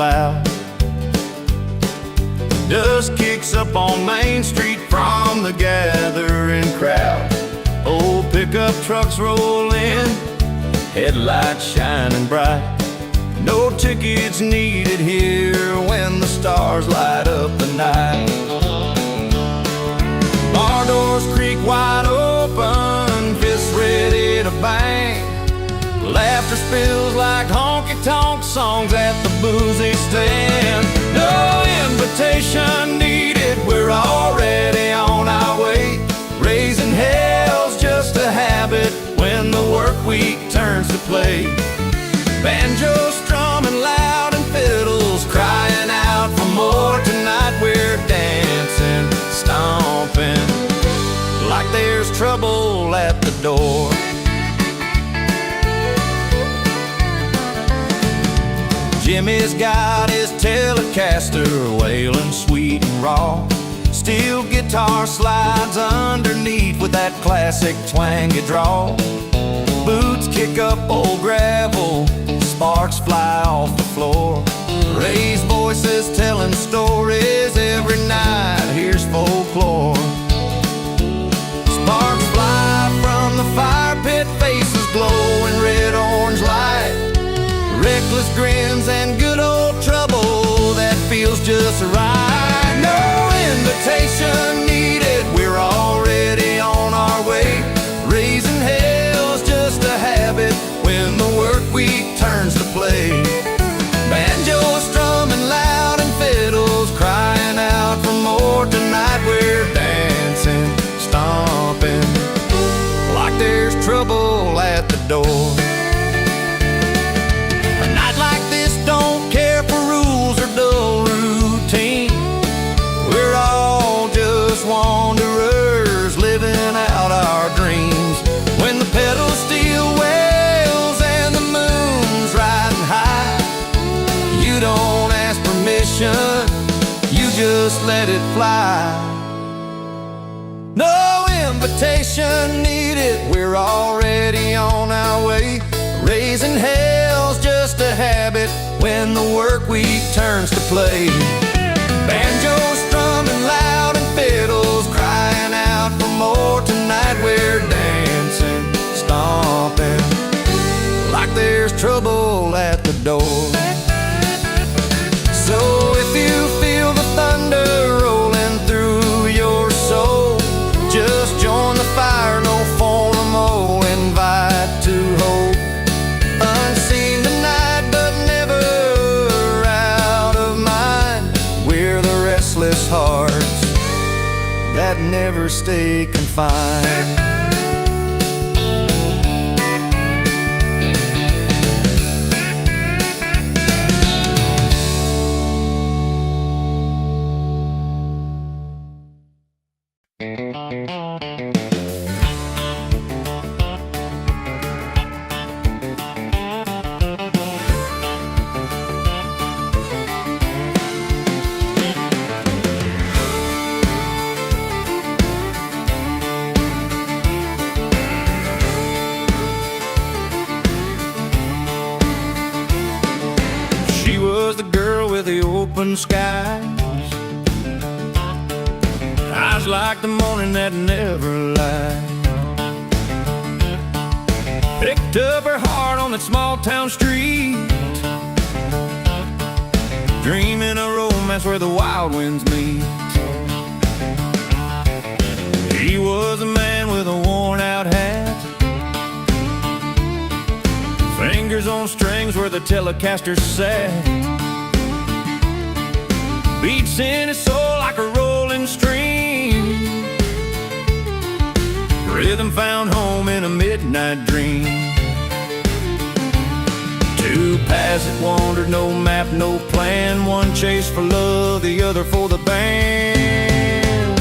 loud. Dust kicks up on Main Street from the gathering crowd. Old pickup trucks roll in, headlights shining bright. No tickets needed here when the stars light up the night. Bar doors creak wide open, fists ready to bang. Laughter spills like honky-tonk songs at the boozy stand. No invitation needed, we're already on our way. Raising hell's just a habit when the work week turns to play. Banjo strumming loud and fiddles crying out for more. Tonight we're dancing, stomping, like there's trouble at the door. Jimmy's got his Telecaster wailing sweet and raw. Steel guitar slides underneath with that classic twangy draw. Boots kick up old gravel, sparks fly off the floor. Raised voices telling stories every night, here's folklore. Sparks fly from the fire pit, faces glow in red-orange light. Reckless grins and good old trouble that feels just right. No invitation needed, we're already on our way. Raising hell's just a habit when the work week turns to play. Banjo strumming loud and fiddles crying out for more. Tonight we're dancing, stomping, like there's trouble at the door. Don't care for rules or dull routine. We're all just wanderers living out our dreams. When the pedal steel wails and the moon's riding high, you don't ask permission, you just let it fly. No invitation needed, we're already on our way. Raising hell's just a habit when the work week turns to play. Banjo strumming loud and fiddles crying out for more. Tonight we're dancing, stomping, like there's trouble at the door. So if you feel the thunder rolling through your soul, just join the fire, no formal invite to hope. Unseen tonight, but never out of mind. We're the restless hearts that never stay confined. Open skies, eyes like the morning that never lies. Picked up her heart on that small town street, dreaming a romance where the wild winds meet. He was a man with a worn out hat, fingers on strings where the Telecaster sat. Beats in his soul like a rolling stream, rhythm found home in a midnight dream. Two paths that wandered, no map, no plan. One chased for love, the other for the band.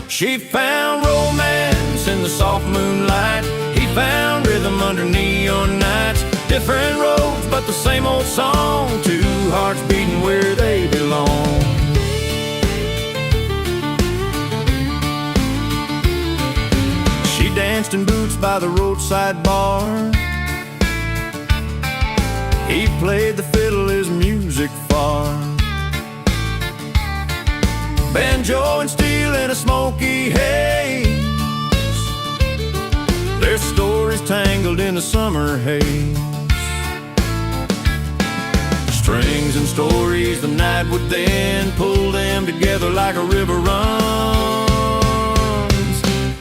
She found romance in the soft moonlight, he found rhythm under neon nights. Different roads, but the same old song. Two hearts beating where they belong. She danced in boots by the roadside bar, he played the fiddle, his music far. banjo and steel in a smoky haze. Their stories tangled in the summer haze. Strings and stories the night would then pull them together like a river runs.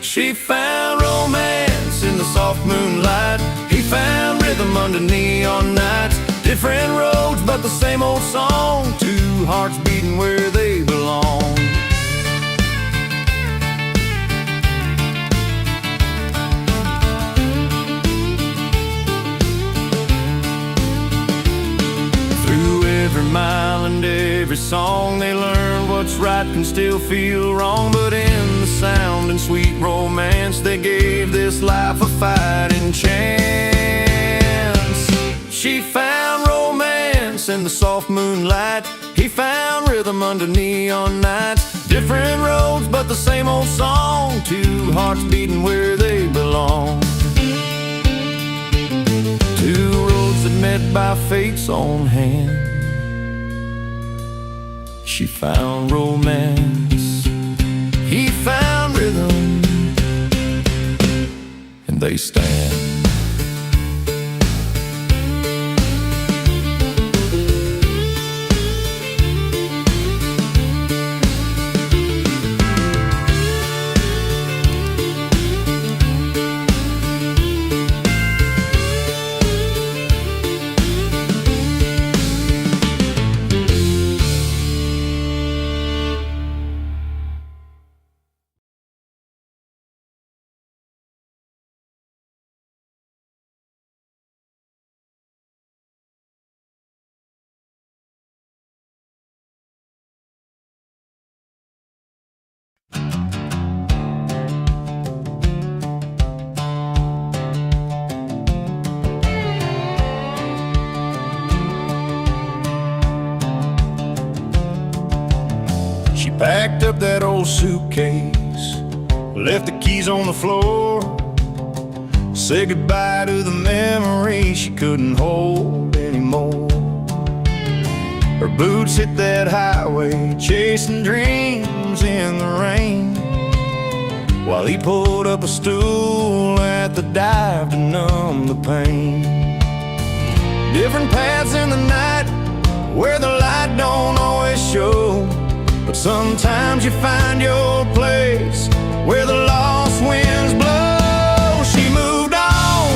She found romance in the soft moonlight. He found rhythm under neon nights. Different roads but the same old song. Two hearts beating where they belong. Every mile and every song they learn what's right can still feel wrong. But in the sound and sweet romance they gave this life a fighting chance. She found romance in the soft moonlight. He found rhythm under neon nights. Different roads but the same old song. Two hearts beating where they belong. Two roads that met by fate's own hand. She found romance, he found rhythm, and they stand. Packed up that old suitcase, left the keys on the floor, said goodbye to the memories she couldn't hold anymore. Her boots hit that highway, chasing dreams in the rain, while he pulled up a stool at the dive to numb the pain. Different paths in the night, where the light don't always show, but sometimes you find your place where the lost winds blow. She moved on,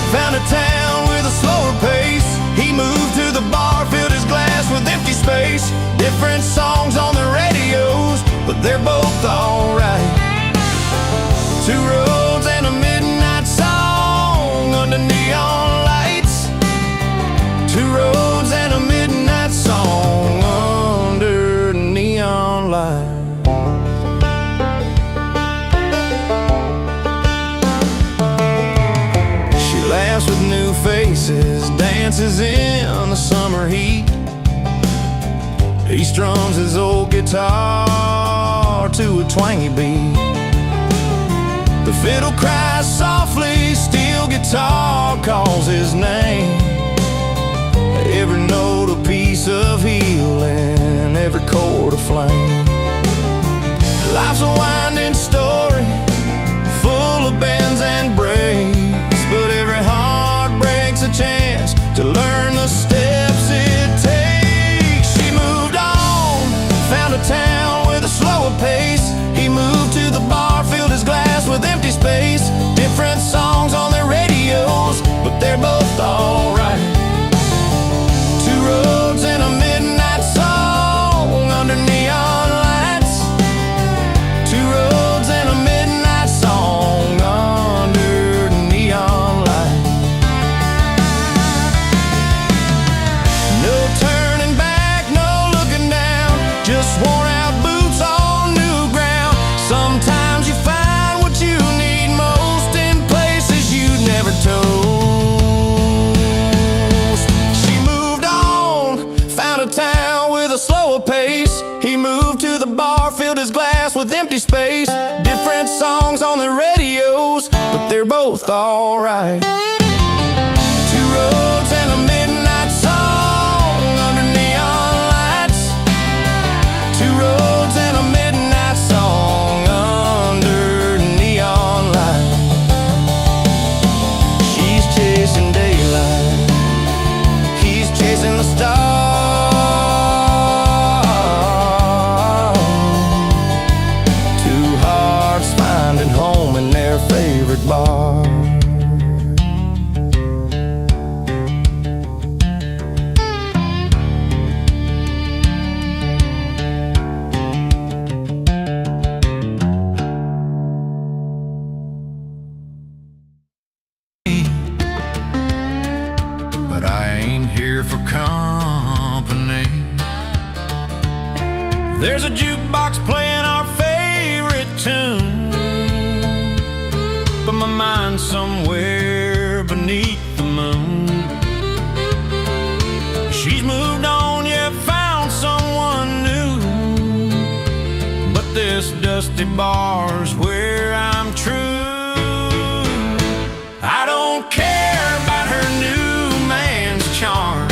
found a town with a slower pace. He moved to the bar, filled his glass with empty space. Different songs on the radios, but they're both alright. Two roads and a midnight song under neon lights. Two roads and a midnight song under neon lights. She laughs with new faces, dances in the summer heat. He strums his old guitar to a twangy beat. The fiddle cries softly, steel guitar calls his name. Every note a piece of healing, every chord a flame. Life's a winding story, full of bends and breaks, but every heart breaks a chance to learn the steps it takes. She moved on, found a town with a slower pace. He moved to the bar, filled his glass with empty space. Different songs on their radios, but they're both alright. Two roads and a midnight song under neon lights. Two roads and a midnight song under neon lights. No turning back, no looking down, just worn out boots on new ground. Sometimes you find what you need most in places you never toast. She moved on, found a town with a slower pace. He moved to the bar, filled his glass with empty space. Different songs on the radios, but they're both alright. Two roads and a midnight song under neon lights. Two roads and a midnight There's a jukebox playing our favorite tune, but my mind's somewhere beneath the moon. She's moved on, yeah, found someone new, but this dusty bar's where I'm true. I don't care about her new man's charm.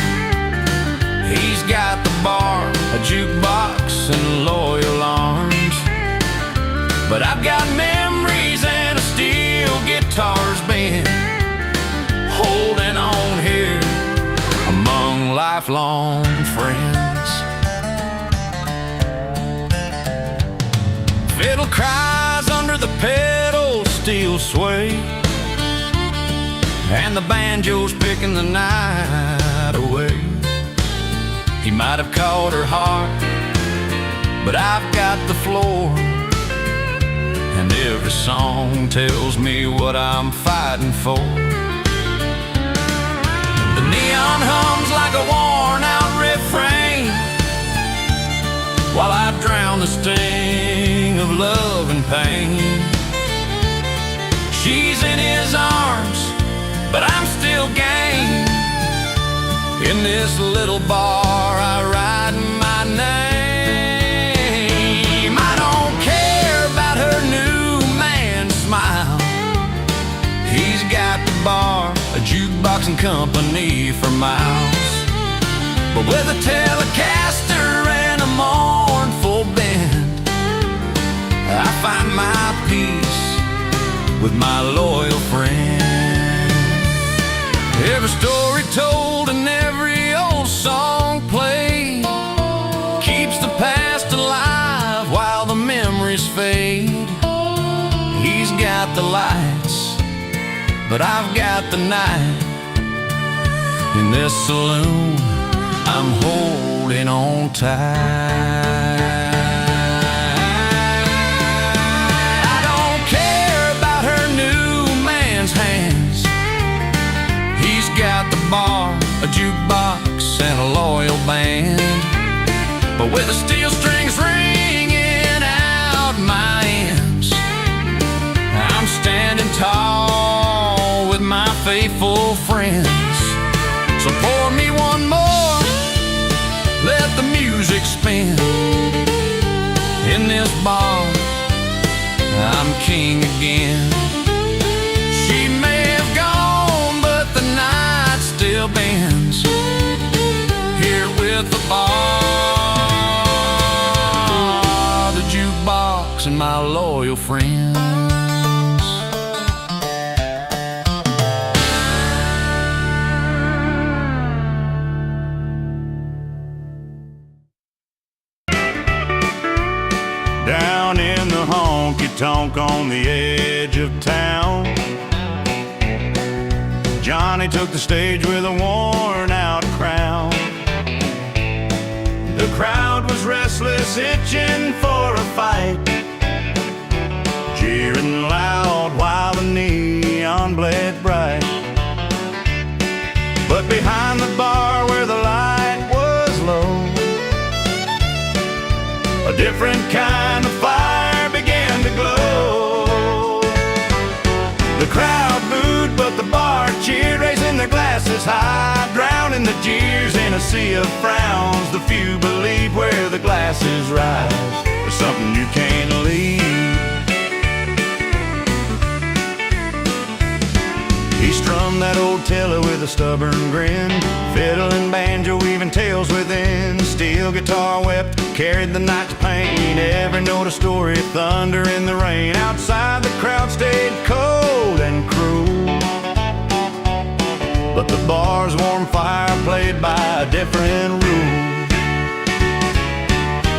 He's got the bar, a jukebox, and loyal arms. But I've got memories and a steel guitar's band, holding on here among lifelong friends. Fiddle cries under the pedal steel sway, and the banjo's picking the night away. He might have caught her heart, but I've got the floor, and every song tells me what I'm fighting for. The neon hums like a worn-out refrain, while I drown the sting of love and pain. She's in his arms, but I'm still game. In this little bar I write my name. I don't care about her new man's smile. He's got the bar, a jukebox, and company for miles. But with a Telecaster and a mournful bend, I find my peace with my loyal friend. Every story told and every old song played keeps the past alive while the memories fade. He's got the lights, but I've got the night. In this saloon, I'm holding on tight. I don't care about her new man's hands. He's got the bar, a jukebox, and a loyal band. But with the steel strings ringing out my ends, I'm standing tall with my faithful friends. So pour me one more, let the music spin. In this bar, I'm king again. She may have gone, but the night still bends here with the bar, the jukebox, and my loyal friends. Down in the honky-tonk on the edge of town, Johnny took the stage with a worn-out crown. The crowd was restless, itching for a fight, cheering loud while the neon bled bright. But behind the bar where the light was low, a different kind of fire began to glow. The crowd booed, but the bar cheered, raising their glasses high, drowning the jeers in a sea of frowns. The few believe where the glasses rise, there's something you can't leave. He strummed that old tiller with a stubborn grin, fiddle and banjo weaving tales within. Steel guitar wept, carried the night's pain, every note a story, thunder in the rain. Outside the crowd stayed cold and cruel, but the bar's warm fire played by a different rule.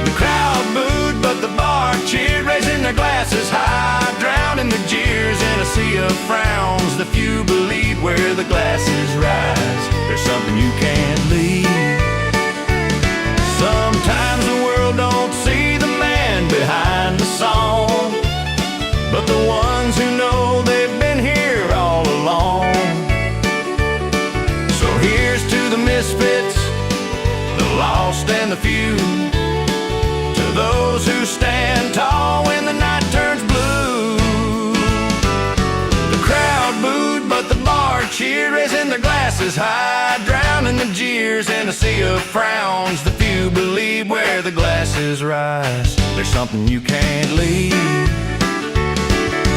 The crowd booed, but the bar cheered, raising their glasses high, drowning the jeers in a sea of frowns. The few believe where the glasses rise, there's something you can't leave. Sometimes the world don't see the man behind the song, but the ones who know they've been here all along. So here's to the misfits, the lost and the few, to to those who stand tall when the night turns blue. The crowd booed, but the bar cheered, raising their glasses high, drowning the jeers in a sea of frowns. The few believe where the glasses rise, there's something you can't leave.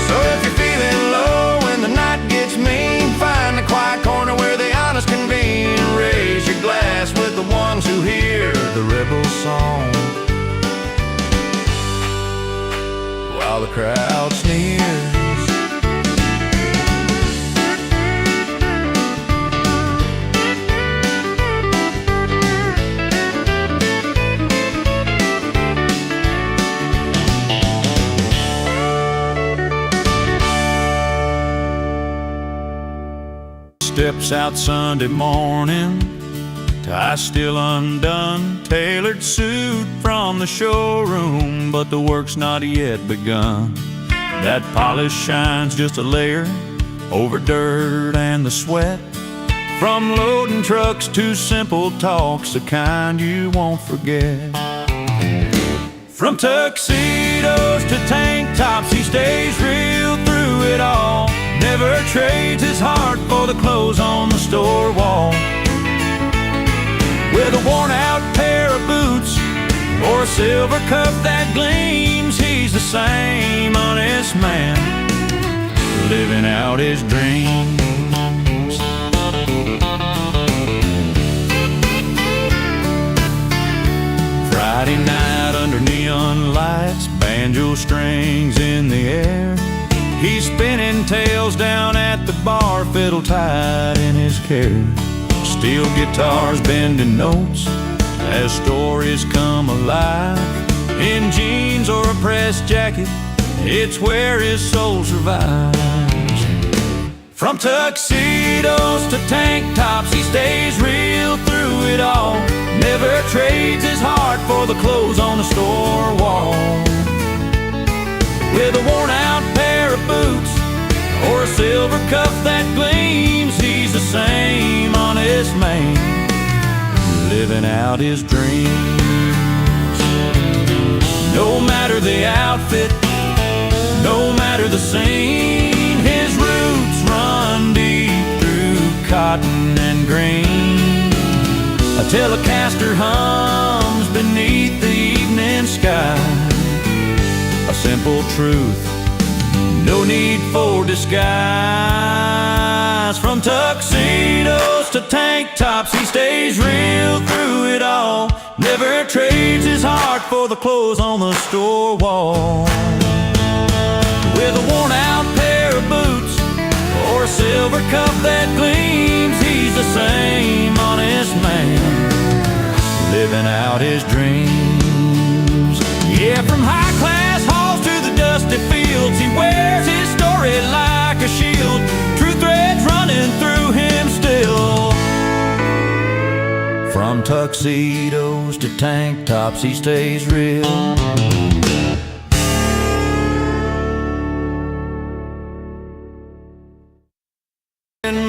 So if you're feeling low when the night gets mean, find a quiet corner where the honest convene. Raise your glass with the ones who hear the rebel song, while the crowd sneers. Steps out Sunday morning, tie still undone, tailored suit from the showroom, but the work's not yet begun. That polish shines just a layer over dirt and the sweat, from loading trucks to simple talks, the kind you won't forget. From tuxedos to tank tops, he stays real through it all. Never trades his heart for the clothes on the store wall. With a worn-out pair of boots or a silver cup that gleams, he's the same honest man, living out his dreams. Friday night under neon lights, banjo strings in the air, he's spinning tales down at the bar, fiddle tied in his care. Steel guitars bending notes as stories come alive. In jeans or a pressed jacket, it's where his soul survives. From tuxedos to tank tops, he stays real through it all. Never trades his heart for the clothes on the store wall. With a worn-out pair of boots or a silver cup that gleams, he's the same honest man, living out his dreams. No matter the outfit, no matter the scene, his roots run deep through cotton and green. A Telecaster hums beneath the evening sky, a simple truth, no need for disguise. From tuxedos to tank tops, he stays real through it all. Never trades his heart for the clothes on the store wall. With a worn-out pair of boots or a silver cup that gleams, he's the same honest man, living out his dreams. Yeah, from high-class halls to the dusty fields, he wears his story like a shield. True threads running through him still. From tuxedos to tank tops, he stays real.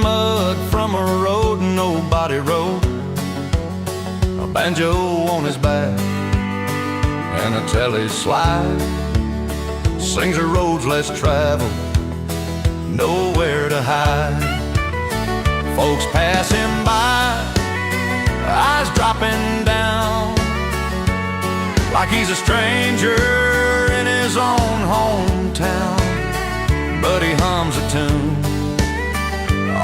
Mud from a road nobody rode, a banjo on his back and a telly slide, sings of roads less traveled, nowhere to hide. Folks pass him by, eyes dropping down, like he's a stranger in his own hometown. But he hums a tune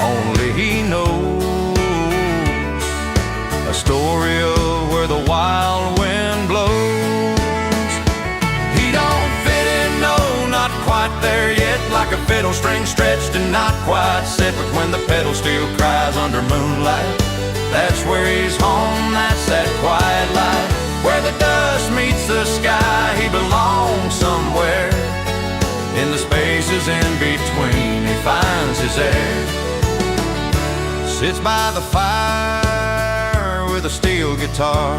only he knows, a story of where the wild wind blows. He don't fit in, no, not quite there yet, like a fiddle string stretched and not quite set. But when the pedal still cries under moonlight, that's where he's home, that's that quiet light, where the dust meets the sky. He belongs somewhere in the spaces in between. He finds his air, sits by the fire with a steel guitar,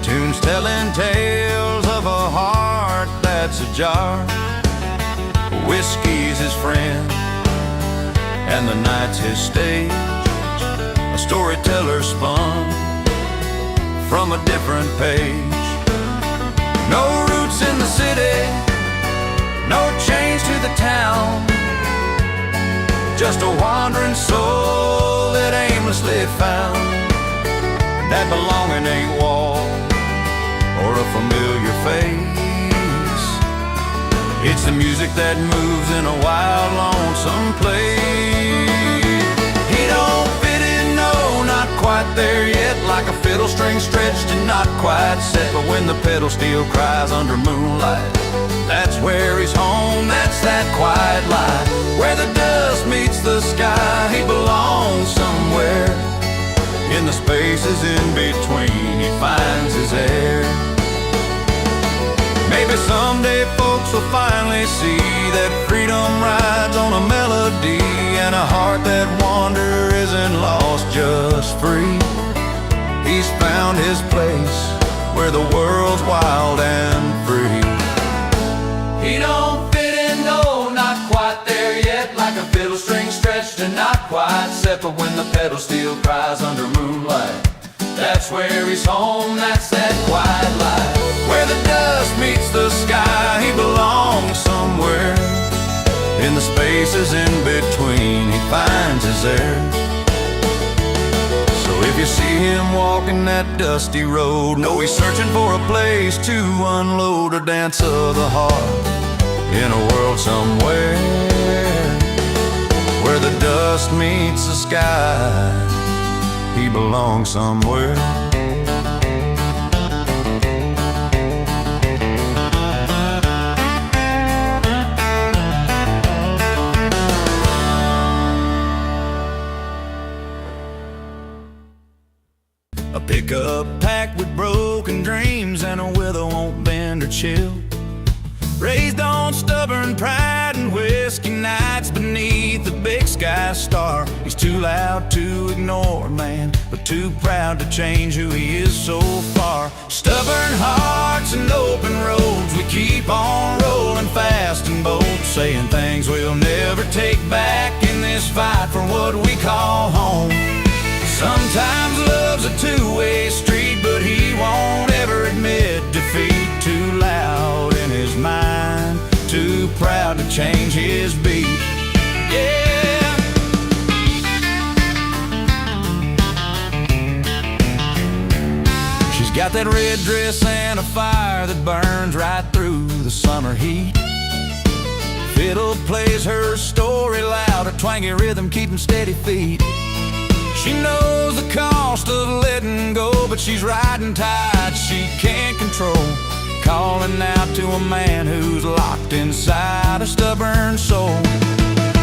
tunes telling tales of a heart that's ajar. Whiskey's his friend and the night's his stage, a storyteller spun from a different page. No roots in the city, no change to the town. Just a wandering soul that aimlessly found that belonging ain't wall or a familiar face. It's the music that moves in a wild, lonesome place. He don't fit in, no, not quite there yet. Like a fiddle string stretched and not quite set. But when the pedal steel cries under moonlight, that's where he's home, that's that quiet light. Where the dust meets the sky, he belongs somewhere. In the spaces in between, he finds his air. Maybe someday folks will finally see that freedom rides on a melody, and a heart that wanders isn't lost, just free. He's found his place where the world's wild and free. He don't fit in, no, not quite there yet. Like a fiddle string stretched and not quite set. But when the pedal steel cries under moonlight, that's where he's home, that's that quiet light. Where the dust meets the sky, he belongs somewhere. In the spaces in between, he finds his air. So if you see him walking that dusty road, know he's searching for a place to unload a dance of the heart in a world somewhere where the dust meets the sky. He belongs somewhere. A pickup packed with broken dreams and a will that won't bend or chill. Raised on stubborn pride and whiskey nights beneath the big sky star. He's too loud to ignore, man, but too proud to change who he is so far. Stubborn hearts and open roads, we keep on rolling fast and bold, saying things we'll never take back in this fight for what we call home. Sometimes love's a two-way street, but he won't ever admit defeat. Too loud in his mind, too proud to change his beat. Yeah. She's got that red dress and a fire that burns right through the summer heat. Fiddle plays her story loud, a twangy rhythm keeping steady feet. She knows the cost of letting go, but she's riding tight, she can't control. Calling out to a man who's locked inside a stubborn soul.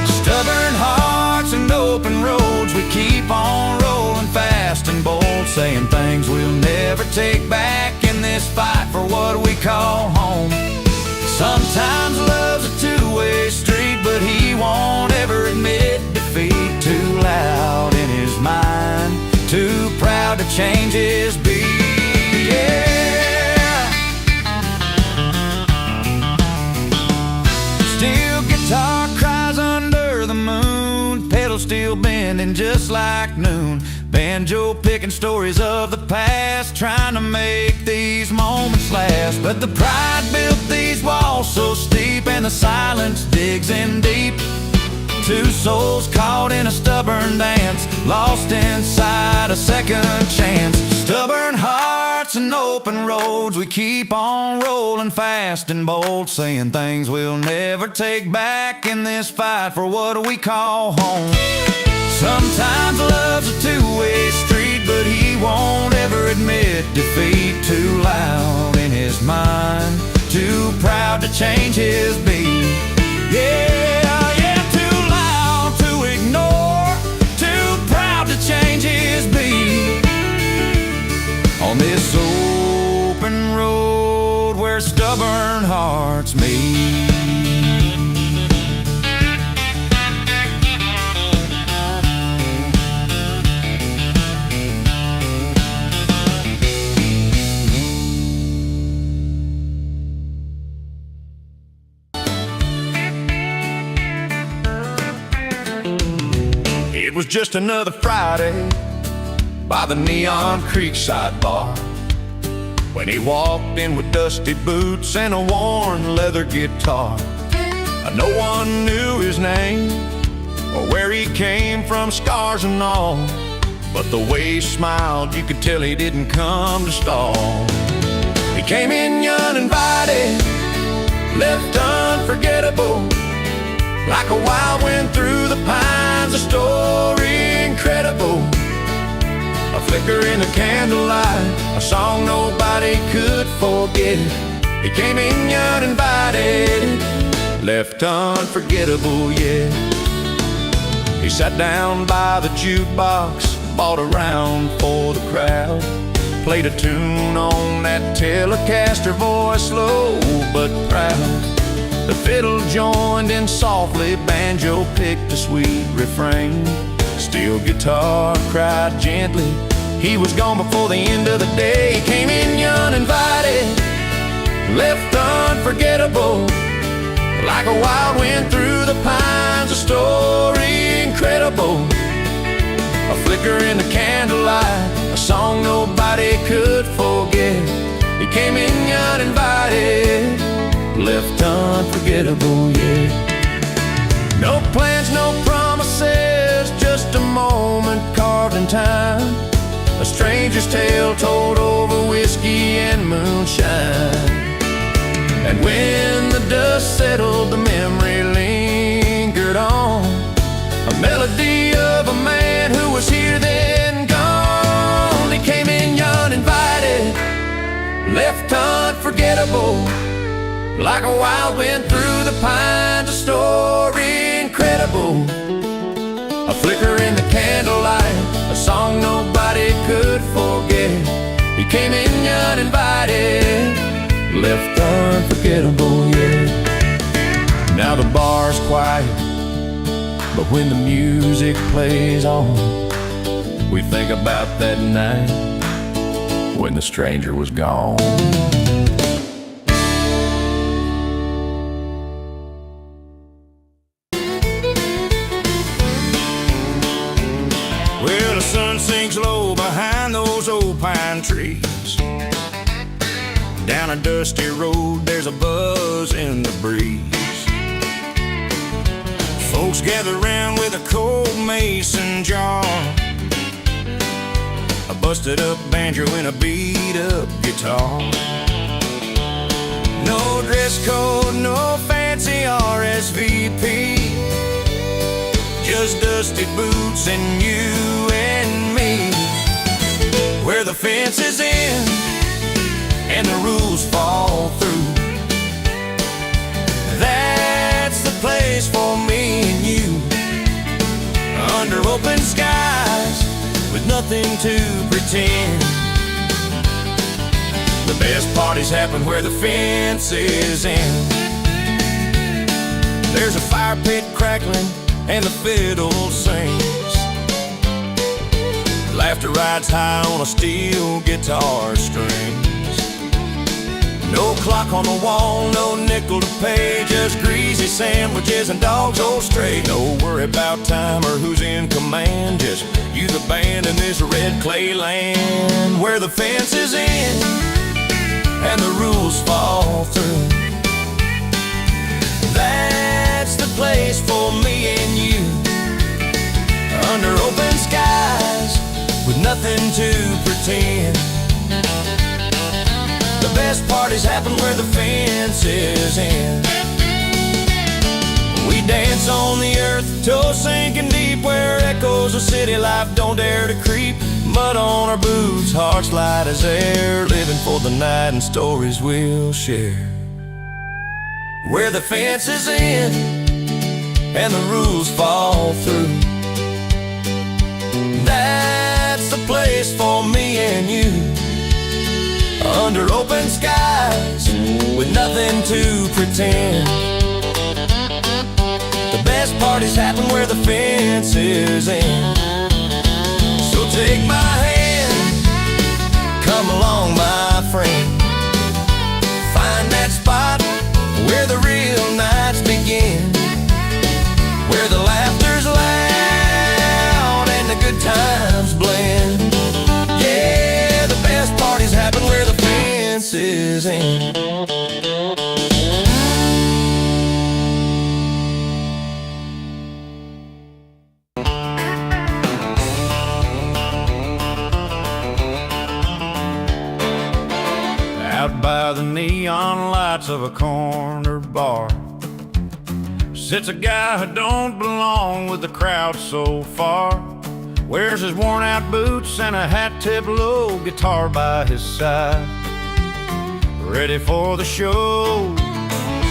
Stubborn hearts and open roads, we keep on rolling fast and bold, saying things we'll never take back in this fight for what we call home. Sometimes love's a two-way street, but he won't ever admit defeat. Too loud in his mind, too proud to change his beat. Yeah. Steel guitar cries under the moon, pedal steel bending just like noon. Banjo picking stories of the past, trying to make these moments last. But the pride built these walls so steep, and the silence digs in deep. Two souls caught in a stubborn dance, lost inside a second chance. Stubborn hearts and open roads, we keep on rolling fast and bold, saying things we'll never take back in this fight for what we call home. Sometimes love's a two-way street, but he won't ever admit defeat. Too loud in his mind, too proud to change his beat. Yeah, yeah, too loud to ignore, too proud to change his beat. On this open road where stubborn hearts meet. It was just another Friday by the Neon Creekside bar. when he walked in with dusty boots and a worn leather guitar. No one knew his name or where he came from, scars and all, but the way he smiled, you could tell he didn't come to stall. He came in uninvited, left unforgettable, like a wild wind through the pines, a story incredible. A flicker in the candlelight, a song nobody could forget. He came in uninvited, left unforgettable, yeah. He sat down by the jukebox, bought a round for the crowd, played a tune on that Telecaster voice, slow but proud. The fiddle joined in softly, banjo picked a sweet refrain. Steel guitar cried gently, he was gone before the end of the day. He came in uninvited, left unforgettable, like a wild wind through the pines, a story incredible. A flicker in the candlelight, a song nobody could forget. He came in uninvited, left unforgettable, yeah. No plans, no promises, just a moment carved in time. A stranger's tale told over whiskey and moonshine. And when the dust settled, the memory lingered on, a melody of a man who was here then gone. He came in uninvited, left unforgettable, like a wild wind through the pines, a story incredible. A flicker in the candlelight, a song nobody could forget. He came in uninvited, left unforgettable, yeah. Now the bar's quiet, but when the music plays on, we think about that night when the stranger was gone. Well, the sun sinks low behind those old pine trees. Down a dusty road, there's a buzz in the breeze. Folks gather round with a cold mason jar, a busted up banjo and a beat up guitar. No dress code, no fancy RSVP, just dusty boots and you and me. Where the fence is in and the rules fall through, that's the place for me and you. Under open skies with nothing to pretend, the best parties happen where the fence is in. There's a fire pit crackling and the fiddle sings. Laughter rides high on a steel guitar strings. No clock on the wall, no nickel to pay, just greasy sandwiches and dogs all stray. No worry about time or who's in command, just you, the band, in this red clay land. Where the fence is in and the rules fall through, that's the place for me and you. Under open skies with nothing to pretend, the best parties happen where the fence is in. We dance on the earth, toes sinking deep, where echoes of city life don't dare to creep. Mud on our boots, hearts light as air, living for the night and stories we'll share. Where the fence is in and the rules fall through, that's the place for me and you. Under open skies with nothing to pretend, the best parties happen where the fence is in. So take my hand, come along my friend, find that spot where the real nights begin, where the laughter's loud and the good times blend. Yeah, the best parties happen where the fence his end. Out by the neon lights of a corner bar sits a guy who don't belong with the crowd so far. Wears his worn-out boots and a hat-tip low, guitar by his side, ready for the show.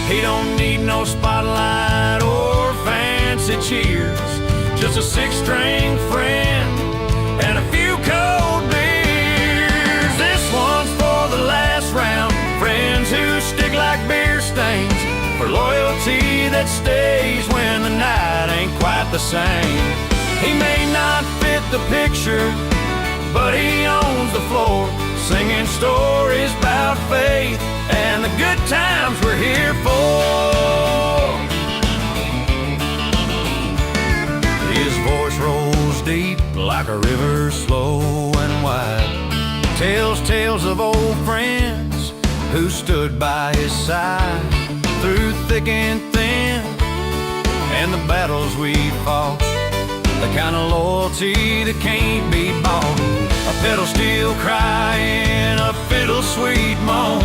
He don't need no spotlight or fancy cheers, just a six-string friend and a few cold beers. This one's for the last round, friends who stick like beer stains, for loyalty that stays when the night ain't quite the same. He may not fit the picture, but he owns the floor, singing stories about faith and the good times we're here for. His voice rolls deep like a river, slow and wide. Tells tales of old friends who stood by his side through thick and thin, and the battles we fought, the kind of loyalty that can't be bought. A pedal steel crying, a fiddle sweet moan,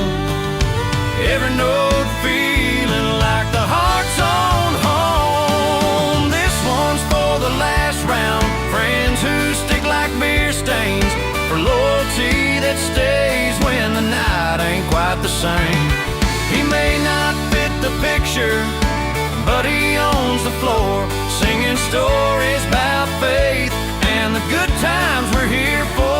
every note feeling like the heart's on home. This one's for the last round, friends who stick like beer stains, for loyalty that stays when the night ain't quite the same. He may not fit the picture, but he owns the floor, singing stories about faith and the good times we're here for.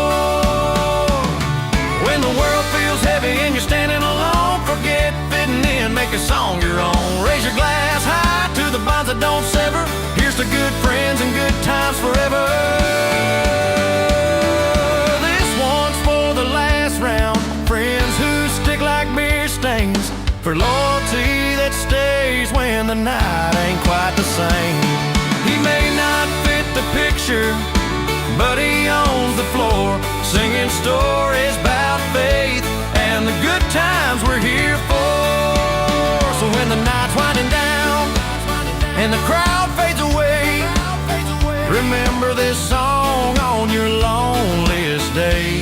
When the world feels heavy and you're standing alone, forget fitting in, make a song your own. Raise your glass high to the bonds that don't sever. Here's to good friends and good times forever. This one's for the last round, friends who stick like beer stains, for loyalty that stays when the night ain't quite the same. He may not fit the picture, but he owns the floor, singing stories about faith and the good times we're here for. So when the night's winding down and the crowd fades away, remember this song on your loneliest day.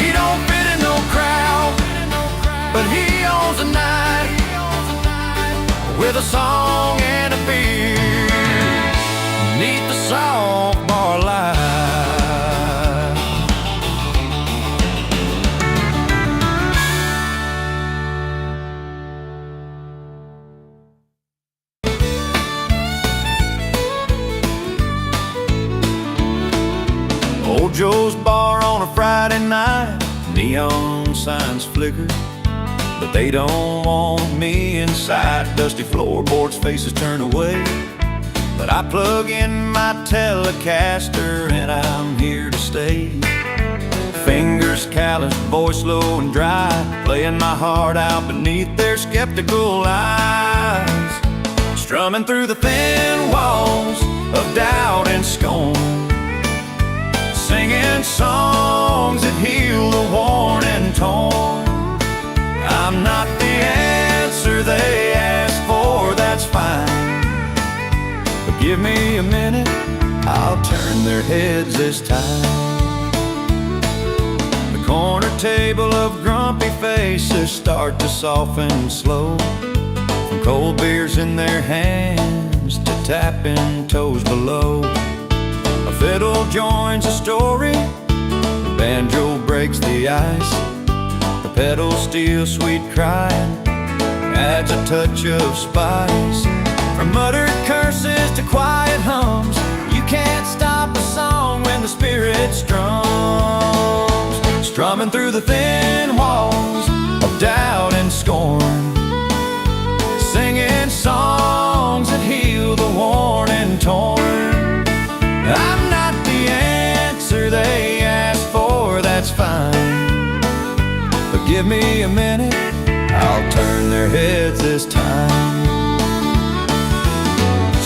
He don't fit in no crowd, but he owns the night with a song and a beer neath the soft bar light. Old Joe's bar on a Friday night, neon signs flicker, but they don't want me inside. Dusty floorboards, faces turn away, but I plug in my Telecaster and I'm here to stay. Fingers calloused, voice low and dry, playing my heart out beneath their skeptical eyes. Strumming through the thin walls of doubt and scorn, singing songs that heal the worn and torn. I'm not the answer they asked for, that's fine, but give me a minute, I'll turn their heads this time. The corner table of grumpy faces start to soften slow, from cold beers in their hands to tapping toes below. A fiddle joins the story, the banjo breaks the ice, the pedal steel sweet crying adds a touch of spice. From muttered curses to quiet hums, you can't stop a song when the spirit strums. Strumming through the thin walls of doubt and scorn, singing songs that heal the worn and torn. I'm not the answer they asked for, that's fine, but give me a minute, I'll turn their heads this time.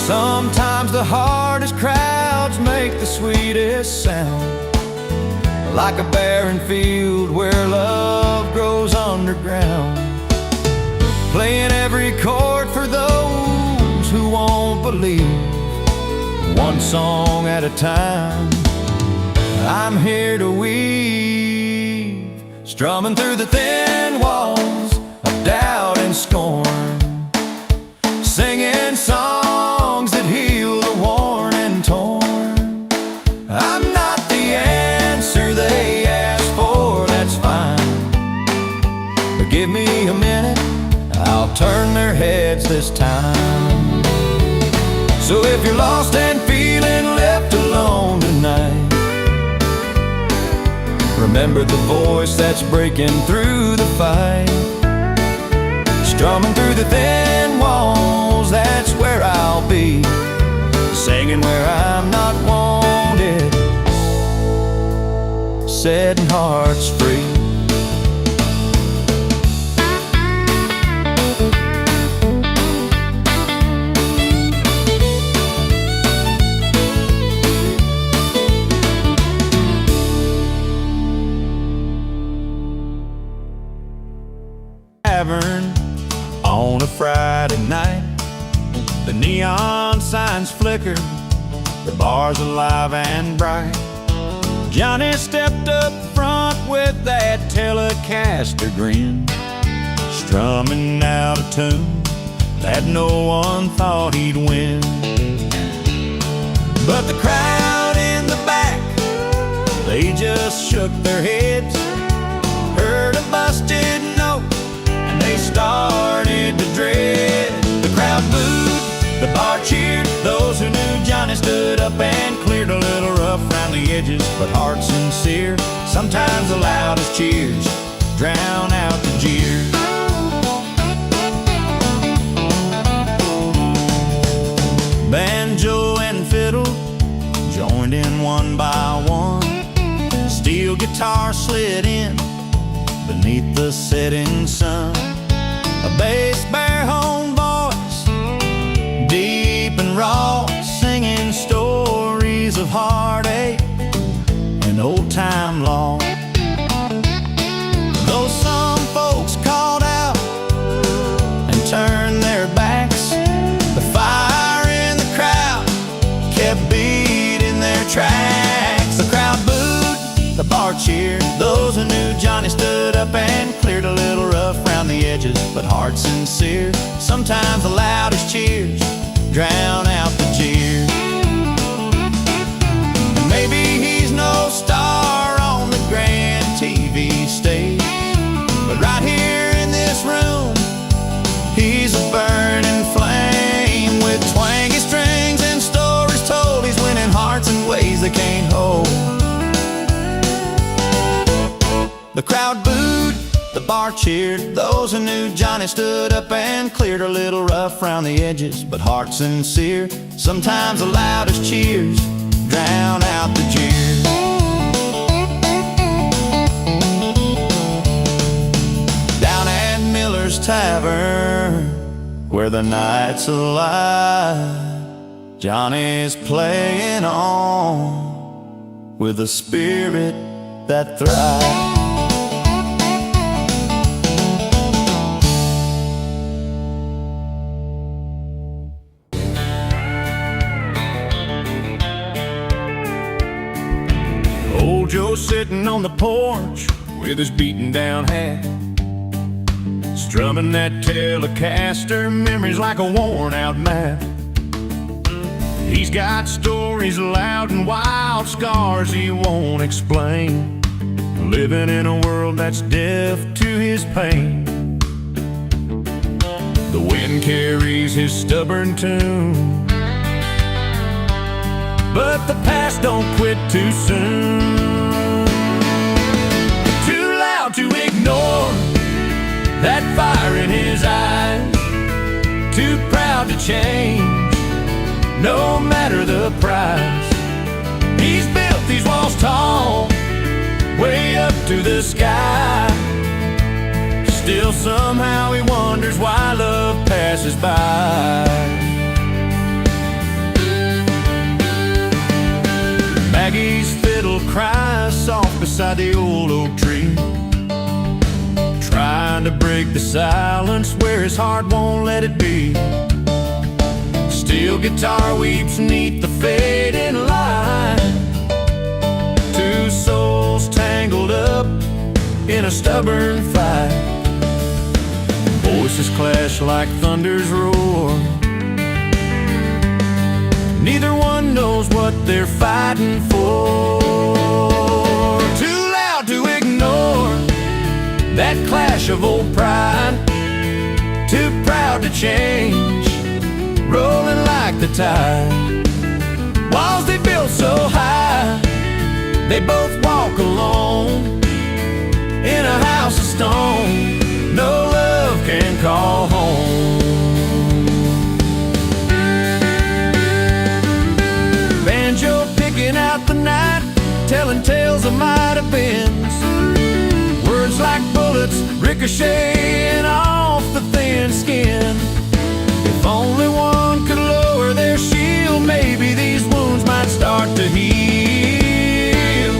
Sometimes the hardest crowds make the sweetest sound, like a barren field where love grows unknown. underground, playing every chord for those who won't believe. One song at a time, I'm here to weave, strumming through the thin walls of doubt and scorn, singing songs that heal the worn and torn. I'm not the answer they asked for, that's fine, but give me a minute, I'll turn their heads this time. So if you're lost and feeling left alone tonight, remember the voice that's breaking through the fight, strumming through the thin walls, that's where I'll be, singing where I'm not wanted, setting hearts free. On a Friday night, the neon signs flicker, the bar's alive and bright. Johnny stepped up front with that Telecaster grin, strumming out a tune that no one thought he'd win. But the crowd in the back, they just shook their heads, heard a busted note, and they started to dread. The crowd booed, the bar cheered, those who knew Johnny stood up and cleared, a little rough round the edges, but heart sincere. Sometimes the loudest cheers drown out the jeers. Banjo and fiddle joined in one by one, steel guitar slid in beneath the setting sun. A bass baritone voice, deep and raw, singing stories of heartache and old-time law. Though some folks called out and turned their backs, the fire in the crowd kept beating their tracks. The crowd booed, the bar cheered, those who knew Johnny stood up and cleared, a little rough round the edges, but heart sincere. Sometimes the loudest cheers drown out the jeers. Maybe he's no star on the grand TV stage, but right here in this room, he's a burning flame with twangy strings and stories told. He's winning hearts in ways they can't hold. The crowd booed, the bar cheered, those who knew Johnny stood up and cleared, a little rough round the edges, but heart sincere. Sometimes the loudest cheers drown out the jeers. Down at Miller's Tavern, where the night's alive, Johnny's playing on with a spirit that thrives. Old Joe sitting on the porch with his beaten down hat, strumming that Telecaster, memories like a worn out map. He's got stories loud and wild, scars he won't explain, living in a world that's deaf to his pain. The wind carries his stubborn tune, but the past don't quit too soon. Too loud to ignore that fire in his eyes, too proud to change, no matter the price. He's built these walls tall, way up to the sky. Still somehow he wonders why love passes by. Maggie's fiddle cries soft beside the old oak tree, trying to break the silence where his heart won't let it be. Steel guitar weeps neath the fading light. Two souls tangled up in a stubborn fight. Voices clash like thunder's roar. Neither one knows what they're fighting for. Too loud to ignore that clash of old pride. Too proud to change, rolling like the tide. Walls they built so high, they both walk alone in a house of stone no love can call home. Banjo picking out the night, telling tales of might have beens. Words like bullets ricocheting off the thin skin. If only one could lower their shield, maybe these wounds might start to heal.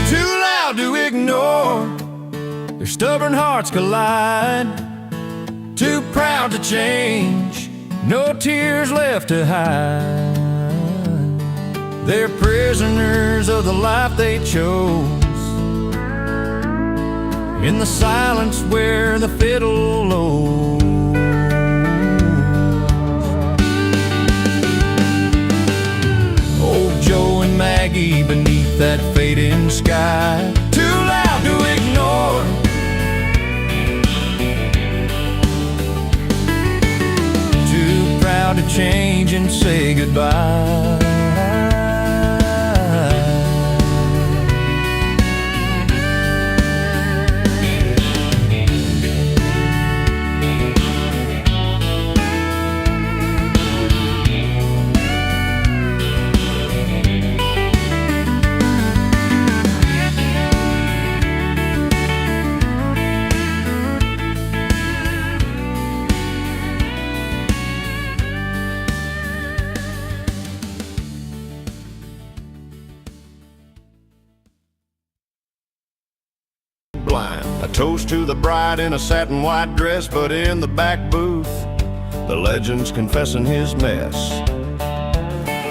Too loud to ignore, their stubborn hearts collide. Too proud to change, no tears left to hide. They're prisoners of the life they chose, in the silence where the fiddle lows. Old Joe and Maggie beneath that fading sky. Too loud to ignore, too proud to change and say goodbye. A toast to the bride in a satin white dress, but in the back booth, the legend's confessing his mess.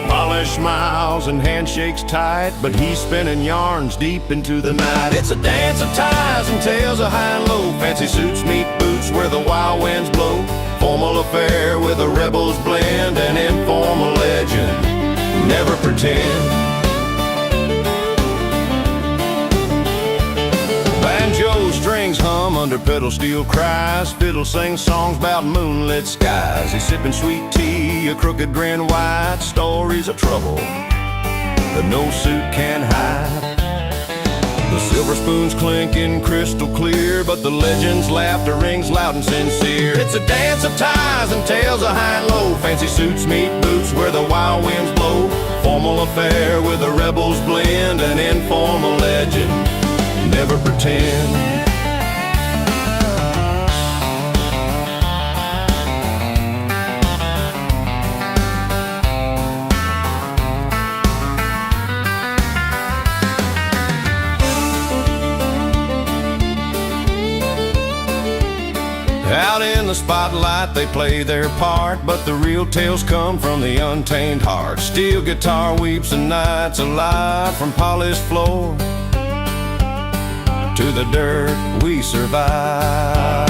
Polished smiles and handshakes tight, but he's spinning yarns deep into the night. It's a dance of ties and tales of high and low. Fancy suits meet boots where the wild winds blow. Formal affair with the rebels blend, an informal legend. Never pretend. Banjo strings hum under pedal steel cries. Fiddle sings songs about moonlit skies. He's sipping sweet tea, a crooked grin wide. Stories of trouble that no suit can hide. The silver spoons clinking crystal clear, but the legend's laughter rings loud and sincere. It's a dance of ties and tales of high and low. Fancy suits meet boots where the wild winds blow. Formal affair with the rebels blend, an informal legend. Never pretend. Out in the spotlight they play their part, but the real tales come from the untamed heart. Steel guitar weeps the nights alive, from polished floor to the dirt we survive.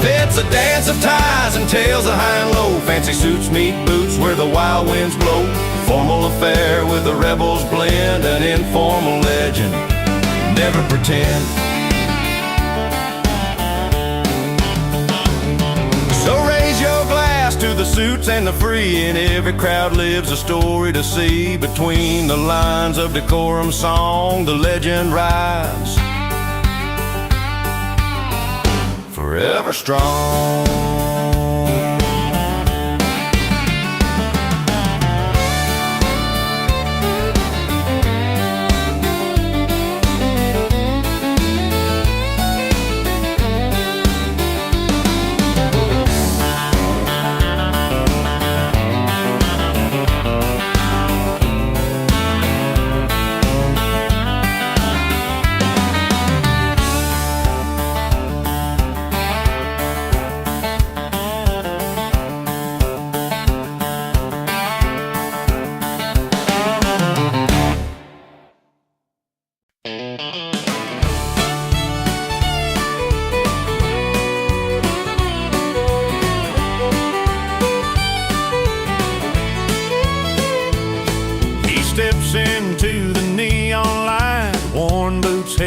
It's a dance of ties and tales of high and low. Fancy suits meet boots where the wild winds blow. Formal affair with the rebels blend, an informal legend. Never pretend. So raise your glass to the suits and the free. In every crowd lives a story to see. Between the lines of decorum song, the legend rides forever strong.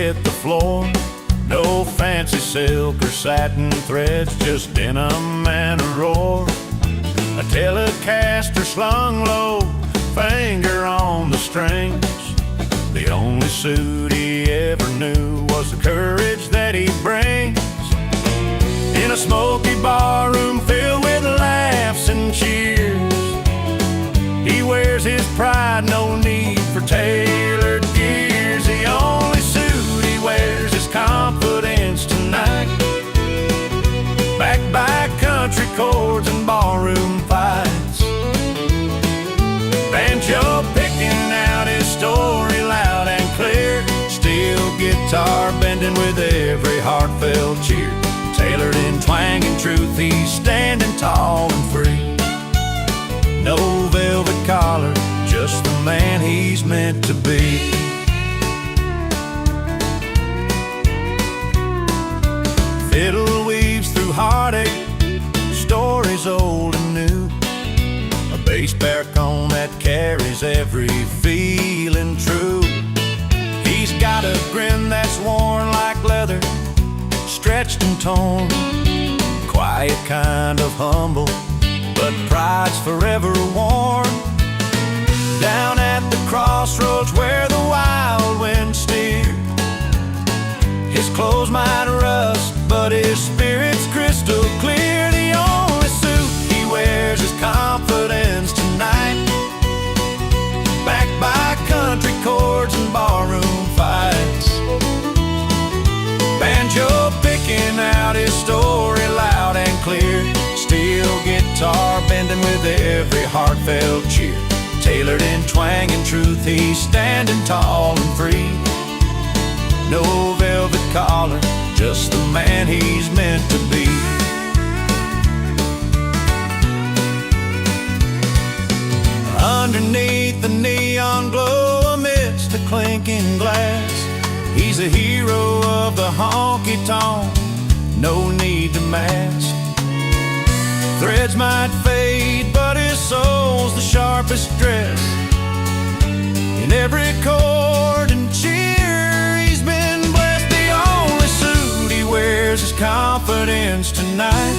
hit the floor. No fancy silk or satin threads, just denim and a roar. A Telecaster slung low, finger on the strings. The only suit he ever knew was the courage that he brings. In a smoky barroom filled with laughs and cheers, he wears his pride, no need for tailored gears. The only suit he wears is confidence tonight, backed by country chords and barroom fights. Banjo picking out his story loud and clear, steel guitar bending with every heartfelt cheer. Tailored in twang and truth, he's standing tall and free. No velvet collar, just the man he's meant to be. Fiddle weaves through heartache, stories old and new. A bass baritone that carries every feeling true. He's got a grin that's worn like leather, stretched and torn. Quiet, kind of humble, but pride's forever worn. Down at the crossroads where the wild wind steers, his clothes might rust, but his spirit's crystal clear. The only suit he wears is confidence tonight, backed by country chords and barroom fights. Banjo picking out his story loud and clear, steel guitar bending with every heartfelt cheer. Tailored in twang and truth, he's standing tall and free. No velvet collar, just the man he's meant to be. Underneath the neon glow, amidst the clinking glass, he's a hero of the honky-tonk, no need to mask. Threads might fade, but his soul's the sharpest dress. In every chord and cheer, he's been blessed. The only suit he wears is confidence tonight,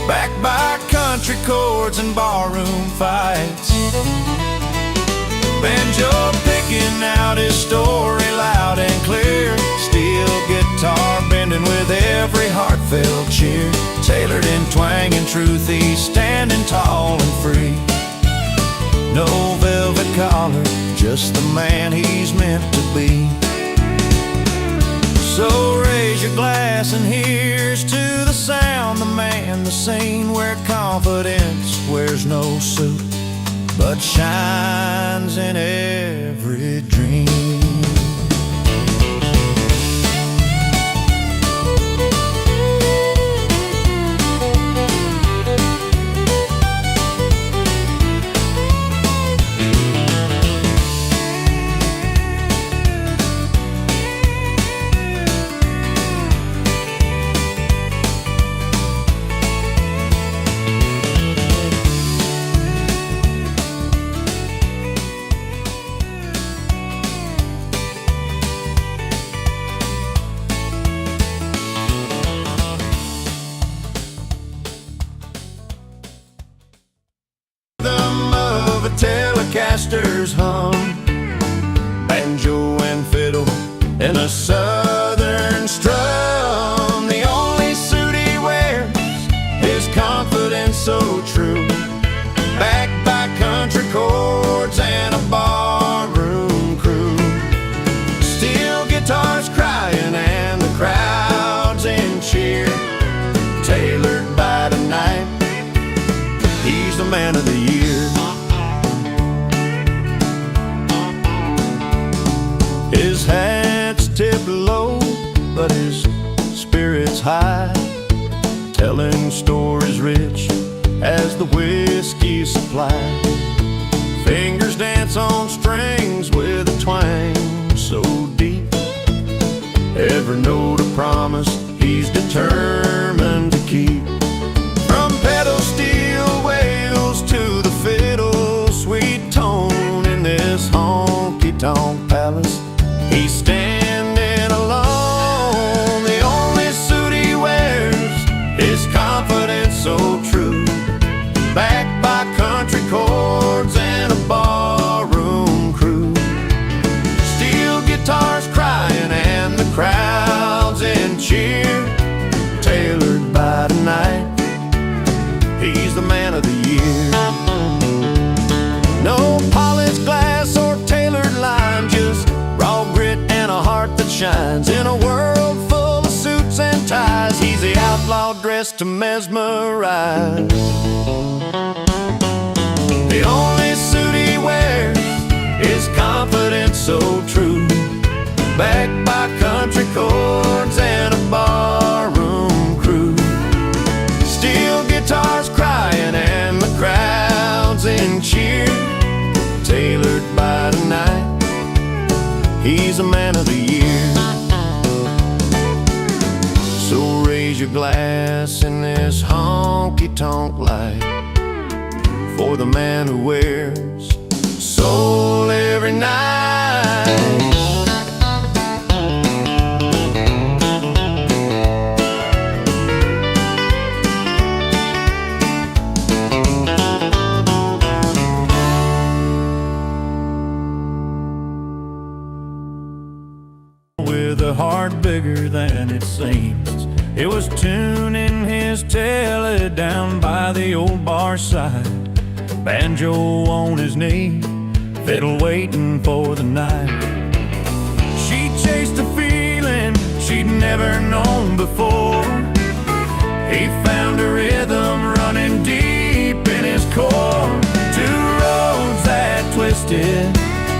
backed by country chords and barroom fights. Banjo picking out his story loud and clear, steel guitar bending with every heartfelt cheer. Tailored in twang and truth, he's standing tall and free. No velvet collar, just the man he's meant to be. So raise your glass and here's to the sound, the man, the scene, where confidence wears no suit, but shines in every dream. Telecaster's hum, banjo and fiddle, and a southern strum. The only suit he wears is confidence so true, backed by country chords and a barroom crew. Steel guitars crying and the crowds in cheer. Tailored by the night, he's the man of the year. His hat's tipped low, but his spirit's high, telling stories rich as the whiskey supply. Fingers dance on strings with a twang so deep, every note a promise he's determined to keep. From pedal steel wails to the fiddle sweet tone, in this honky-tonk palace he stands outlaw dressed to mesmerize. The only suit he wears is confidence so true, backed by country chords and a barroom crew. Steel guitars crying and the crowds in cheer, tailored by the night, he's a man of the year. So raise your glass in this honky-tonk light for the man who wears soul every night. With a heart bigger than it seems, it was tuning his tele down by the old bar side, banjo on his knee, fiddle waiting for the night. She chased a feeling she'd never known before. He found a rhythm running deep in his core. Two roads that twisted,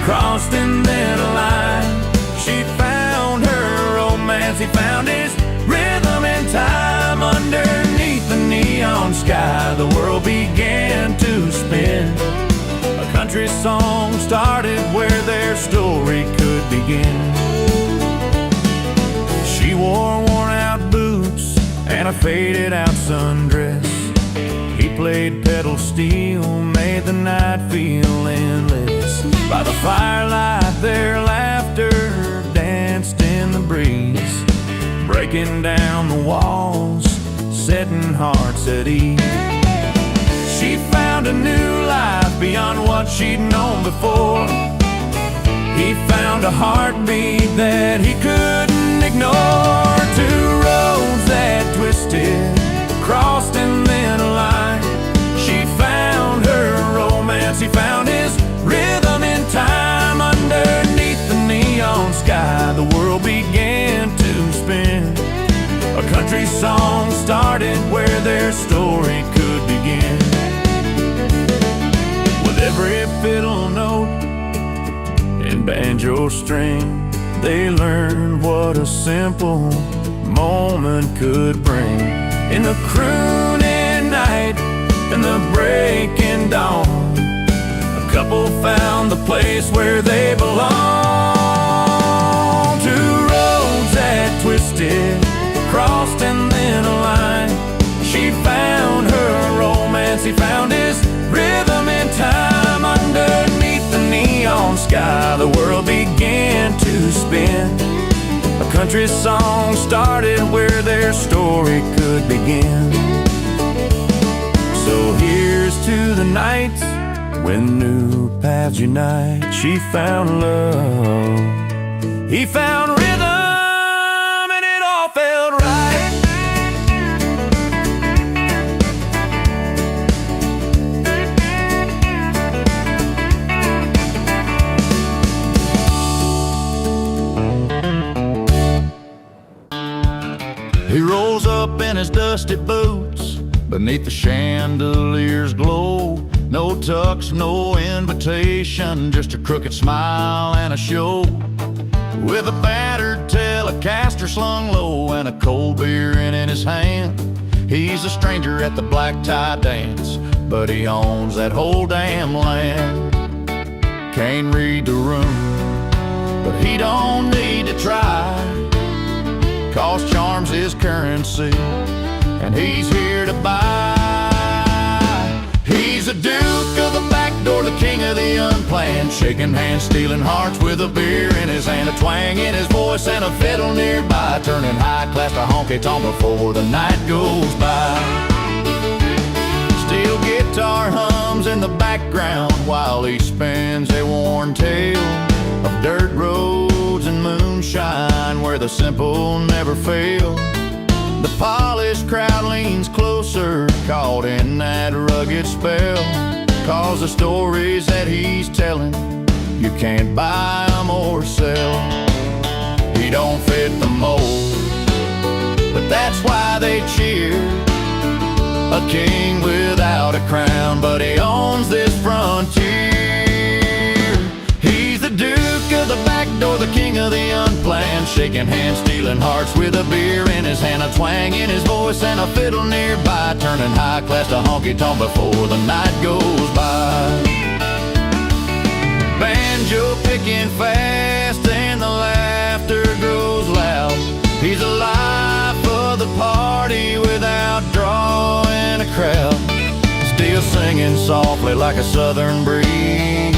crossed and then aligned. She found her romance, he found his rhythm in time. Underneath the neon sky, the world began to spin. A country song started where their story could begin. She wore worn-out boots and a faded-out sundress. He played pedal steel, made the night feel endless. By the firelight, their laughter danced in the breeze, breaking down the walls, setting hearts at ease. She found a new life beyond what she'd known before. He found a heartbeat that he couldn't ignore. Two roads that twisted, crossed and then aligned. She found her romance, he found his rhythm in time. Underneath the neon sky, the world began to spin. A country song started where their story could begin. With every fiddle note and banjo string, they learned what a simple moment could bring. In the crooning night and the breaking dawn, a couple found the place where they belong. Two roads that twisted, crossed and then aligned. She found her romance, he found his rhythm in time. Underneath the neon sky, the world began to spin. A country song started where their story could begin. So here's to the nights when new paths unite. She found love, he found rhythm, and it all felt right. He rolls up in his dusty boots, beneath the chandelier's glow. No tux, no invitation, just a crooked smile and a show. With a battered Telecaster slung low and a cold beer in his hand. He's a stranger at the black tie dance, but he owns that whole damn land. Can't read the room, but he don't need to try, 'cause charm's his currency, and he's here to buy. He's a duke of the back door, the king of the unplanned, shaking hands, stealing hearts with a beer in his hand, a twang in his voice and a fiddle nearby, turning high class to honky-tonk before the night goes by. Steel guitar hums in the background while he spins a worn tale of dirt roads and moonshine where the simple never fail. The polished crowd leans closer, caught in that rugged spell, 'cause the stories that he's telling, you can't buy them or sell. He don't fit the mold, but that's why they cheer. A king without a crown, but he owns this frontier. He's the Duke of the back door, the king of the unplanned, shaking hands, stealing hearts with a beer in his hand, a twang in his voice and a fiddle nearby, turning high class to honky-tonk before the night goes by. Banjo picking fast and the laughter grows loud. He's the life of the party without drawing a crowd, still singing softly like a southern breeze,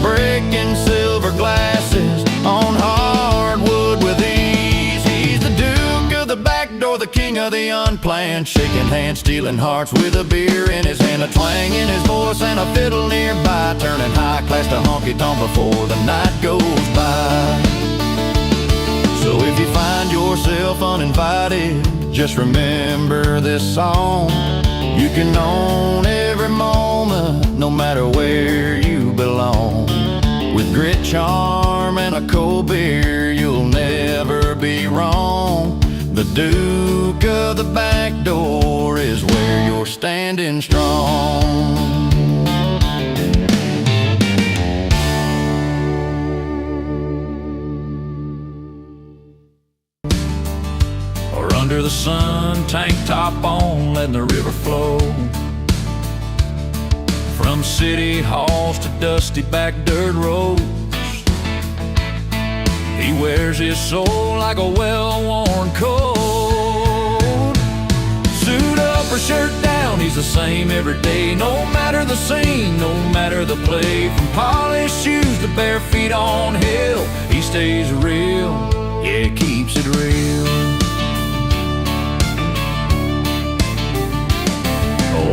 breaking silver glasses on hardwood with ease. He's the Duke of the back door, the king of the unplanned, shaking hands, stealing hearts with a beer in his hand, a twang in his voice and a fiddle nearby, turning high class to honky-tonk before the night goes by. So if you find yourself uninvited, just remember this song. You can own every moment, no matter where you belong. With grit, charm, and a cold beer, you'll never be wrong. The Duke of the back door is where you're standing strong. Under the sun, tank top on, letting the river flow. From city halls to dusty back dirt roads, he wears his soul like a well-worn coat. Suit up or shirt down, he's the same every day, no matter the scene, no matter the play. From polished shoes to bare feet on hill, he stays real, yeah, keeps it real.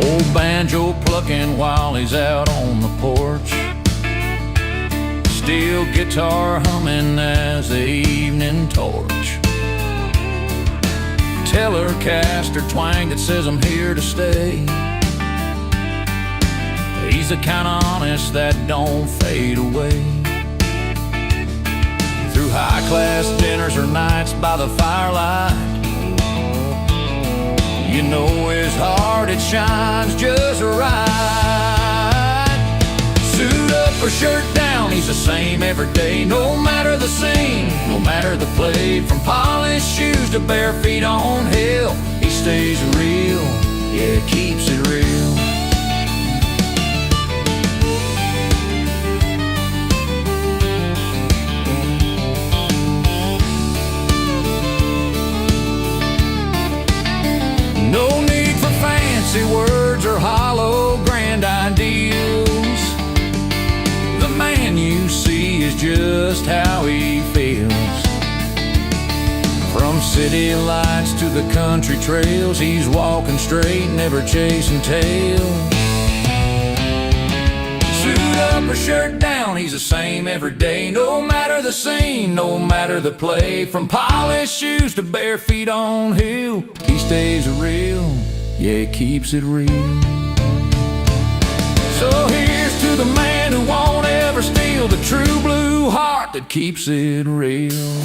Old banjo plucking while he's out on the porch, steel guitar humming as the evening torch. Telecaster twang that says I'm here to stay. He's the kind of honest that don't fade away. Through high-class dinners or nights by the firelight, you know his heart, it shines just right. Suit up or shirt down, he's the same every day, no matter the scene, no matter the play. From polished shoes to bare feet on hill, he stays real, yeah, keeps it real. No need for fancy words or hollow grand ideals. The man you see is just how he feels. From city lights to the country trails, he's walking straight, never chasing tails. Suit up or shirt down, he's the same every day, no matter the scene, no matter the play. From polished shoes to bare feet on hill, he stays real, yeah, keeps it real. So here's to the man who won't ever steal, the true blue heart that keeps it real.